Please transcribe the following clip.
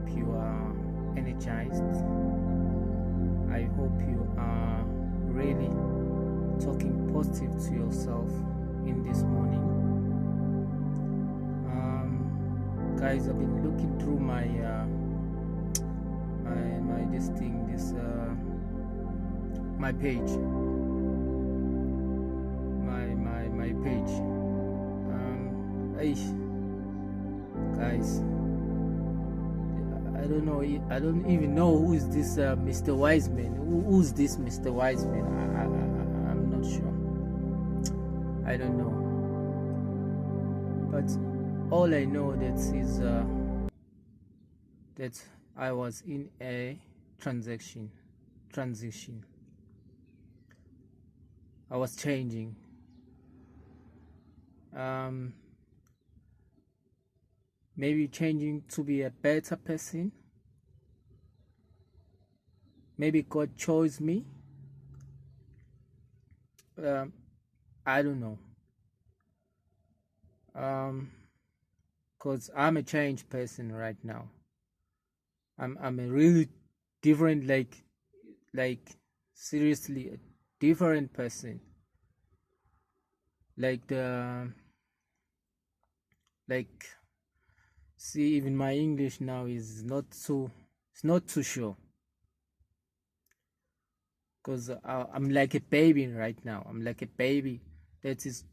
hope you are energized. I hope you are really talking positive to yourself in this morning. Guys, I've been looking through my my page, my page. Guys, I don't even know who is this Mr. Wiseman. Who's this Mr. Wiseman? I'm not sure. I don't know. But all I know that is that I was in a transition. I was changing. Maybe changing to be a better person. Maybe God chose me. I don't know. Cause I'm a changed person right now. I'm a really different, like seriously a different person. See, even my English now is not too sure. Cause I'm like a baby right now. I'm like a baby that is